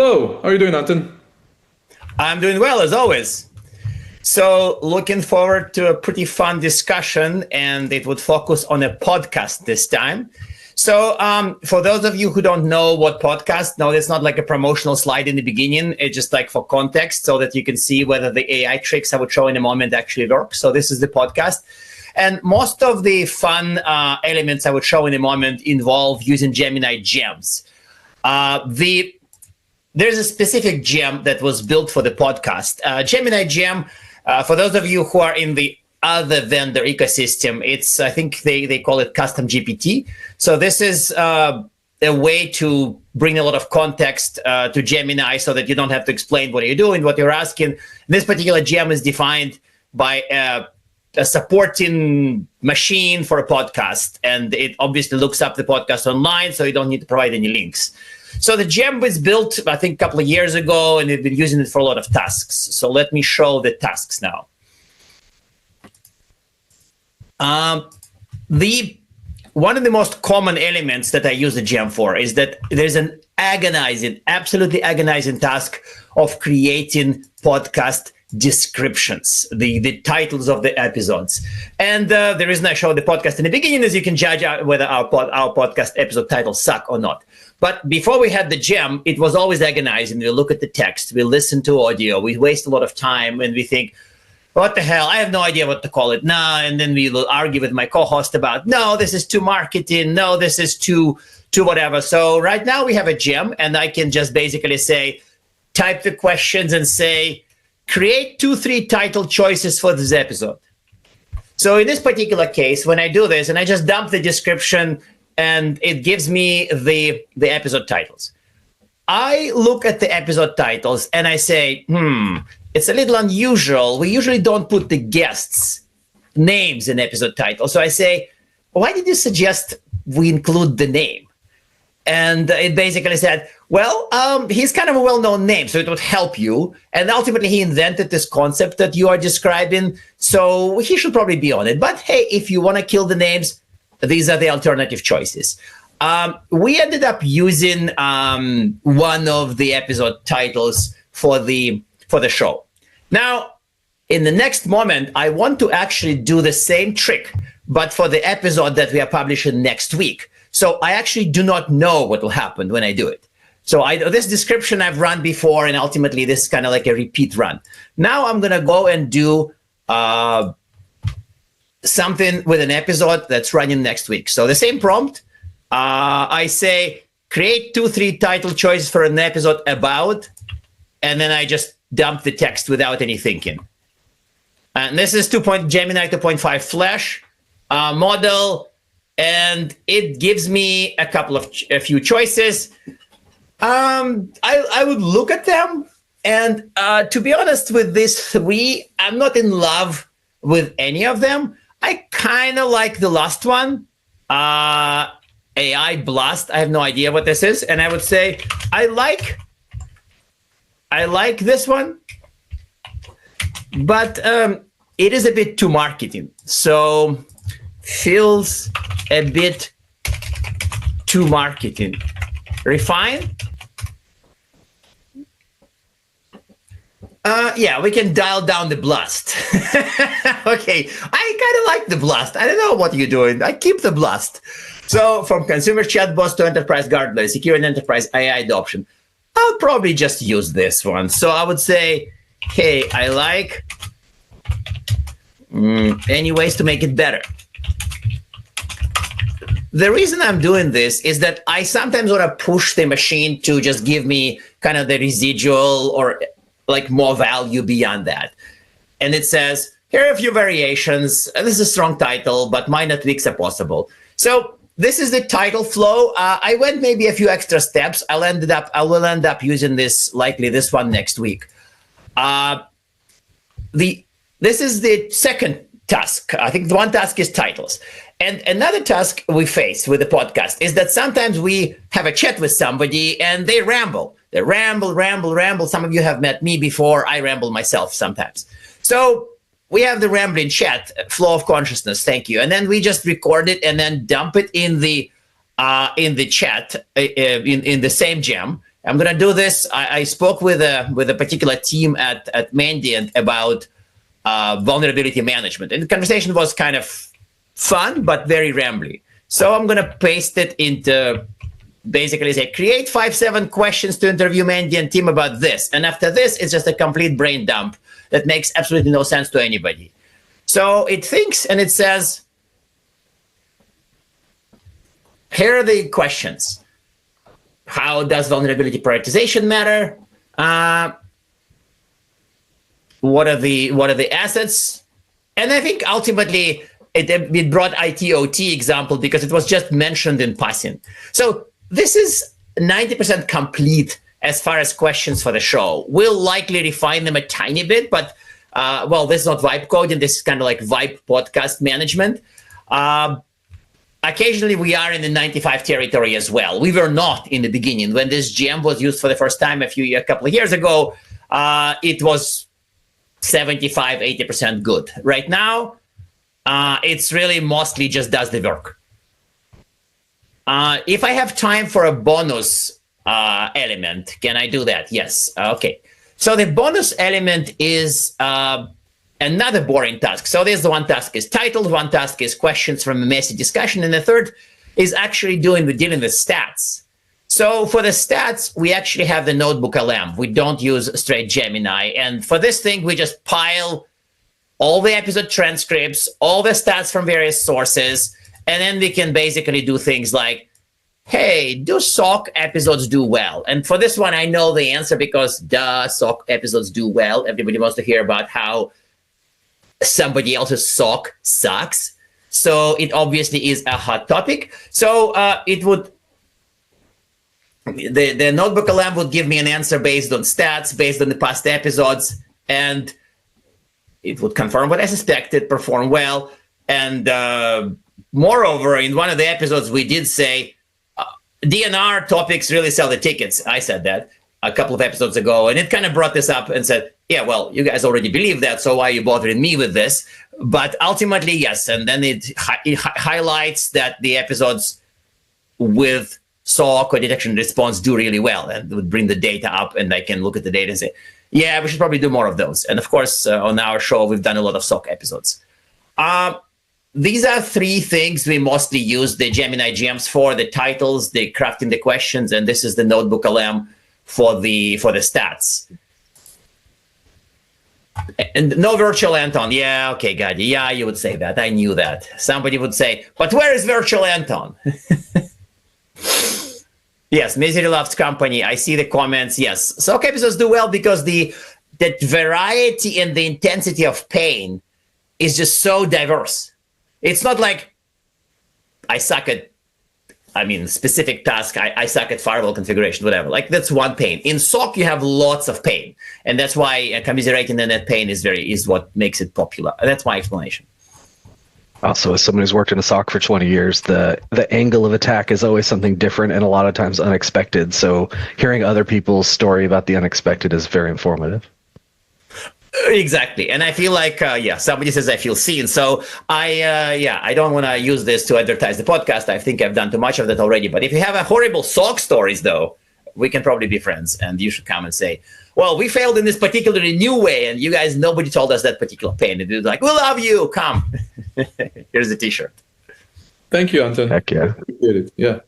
Hello, how are you doing, Anton? I'm doing well, as always. So looking forward to a pretty fun discussion, and it would focus on a podcast this time. So for those of you who don't know what podcast, no, it's not like a promotional slide in the beginning. It's just like for context so that you can see whether the AI tricks I would show in a moment actually work. So this is the podcast. And most of the fun elements I would show in a moment involve using Gemini Gems. There's a specific gem that was built for the podcast. Gemini Gem, for those of you who are in the other vendor ecosystem, I think they call it custom GPT. So this is a way to bring a lot of context to Gemini so that you don't have to explain what you're doing, what you're asking. This particular gem is defined by a supporting machine for a podcast, and it obviously looks up the podcast online, so you don't need to provide any links. So the gem was built, I think, a couple of years ago, and we've been using it for a lot of tasks. So let me show the tasks now. One of the most common elements that I use the gem for is that there's an absolutely agonizing task of creating podcast descriptions, the titles of the episodes. And the reason I show the podcast in the beginning is you can judge whether our podcast episode titles suck or not. But before we had the gem, it was always agonizing. We look at the text, we listen to audio, we waste a lot of time, and we think, what the hell? I have no idea what to call it. Nah, and then we will argue with my co-host about, no, this is too marketing. No, this is too whatever. So right now we have a gem, and I can just basically say, type the questions and say, create 2-3 title choices for this episode. So in this particular case, when I do this, and I just dump the description, and it gives me the episode titles. I look at the episode titles, and I say, it's a little unusual. We usually don't put the guests' names in episode titles. So I say, why did you suggest we include the name? And it basically said, well, he's kind of a well-known name, so it would help you. And ultimately, he invented this concept that you are describing, so he should probably be on it. But hey, if you want to kill the names, these are the alternative choices. We ended up using one of the episode titles for the show. Now, in the next moment, I want to actually do the same trick, but for the episode that we are publishing next week. So I actually do not know what will happen when I do it. So this description I've run before, and ultimately this is kind of like a repeat run. Now I'm going to go and do something with an episode that's running next week. So the same prompt, I say, create 2-3 title choices for an episode about, and then I just dump the text without any thinking. And this is Gemini 2.5 Flash model, and it gives me a few choices. I would look at them, and to be honest with these 3, I'm not in love with any of them. I kind of like the last one, AI Blast. I have no idea what this is, and I would say I like this one, but it is a bit too marketing. So feels a bit too marketing. Refine. Yeah, we can dial down the blast. Okay, I kind of like the blast. I don't know what you're doing. I keep the blast. So from consumer chatbots to enterprise guardrails, secure and enterprise AI adoption. I'll probably just use this one. So I would say, hey, I like any ways to make it better. The reason I'm doing this is that I sometimes want to push the machine to just give me kind of the residual or like more value beyond that. And it says, here are a few variations. This is a strong title, but minor tweaks are possible. So this is the title flow. I went maybe a few extra steps. I will end up using this one next week. This is the second task. I think the one task is titles. And another task we face with the podcast is that sometimes we have a chat with somebody and they ramble. They ramble. Some of you have met me before. I ramble myself sometimes. So we have the rambling chat, flow of consciousness. Thank you. And then we just record it and then dump it in the chat in the same gem. I'm going to do this. I spoke with a particular team at Mandiant about vulnerability management. And the conversation was kind of fun, but very rambly. So I'm going to paste it into basically say, create 5-7 questions to interview Mandiant team about this. And after this, it's just a complete brain dump that makes absolutely no sense to anybody. So it thinks and it says, here are the questions. How does vulnerability prioritization matter? What are the assets? And I think ultimately it brought IT/OT example because it was just mentioned in passing. So this is 90% complete as far as questions for the show. We'll likely refine them a tiny bit, but well, this is not vibe coding. This is kind of like vibe podcast management. Occasionally, we are in the 95 territory as well. We were not in the beginning. When this gem was used for the first time a couple of years ago, it was 75, 80% good. Right now, it's really mostly just does the work. If I have time for a bonus element, can I do that? Yes. Okay. So the bonus element is another boring task. So there's the one task is titled, one task is questions from a messy discussion, and the third is actually dealing with stats. So for the stats, we actually have the NotebookLM. We don't use straight Gemini. And for this thing, we just pile all the episode transcripts, all the stats from various sources, and then we can basically do things like, hey, do SOC episodes do well? And for this one, I know the answer because duh, SOC episodes do well. Everybody wants to hear about how somebody else's SOC sucks. So it obviously is a hot topic. So it would, the NotebookLM would give me an answer based on stats, based on the past episodes, and it would confirm what I suspected, perform well. And moreover, in one of the episodes, we did say, DNR topics really sell the tickets. I said that a couple of episodes ago, and it kind of brought this up and said, yeah, well, you guys already believe that, so why are you bothering me with this? But ultimately, yes, and then it highlights that the episodes with SOC or detection and response do really well, and would bring the data up, and I can look at the data and say, yeah, we should probably do more of those. And of course, on our show, we've done a lot of SOC episodes. These are three things we mostly use the Gemini Gems for: the titles, the crafting the questions, and this is the NotebookLM for the stats. And no virtual Anton. Yeah, okay, Gadi. Yeah, you would say that. I knew that. Somebody would say, but where is virtual Anton? Yes, Misery Loves Company. I see the comments. Yes, SOC episodes do well because that variety and the intensity of pain is just so diverse. It's not like I suck at, specific task. I suck at firewall configuration, whatever. Like that's one pain. In SOC, you have lots of pain, and that's why commiserating the net pain is what makes it popular. That's my explanation. Also, as someone who's worked in a SOC for 20 years, the angle of attack is always something different and a lot of times unexpected. So hearing other people's story about the unexpected is very informative. Exactly. And I feel like, somebody says I feel seen. So I don't want to use this to advertise the podcast. I think I've done too much of that already. But if you have a horrible SOC stories, though, we can probably be friends. And you should come and say, well, we failed in this particularly new way. And you guys, nobody told us that particular pain. And it's like, we love you. Come. Here's a t-shirt. Thank you, Anton. Heck yeah. Appreciate it. Yeah.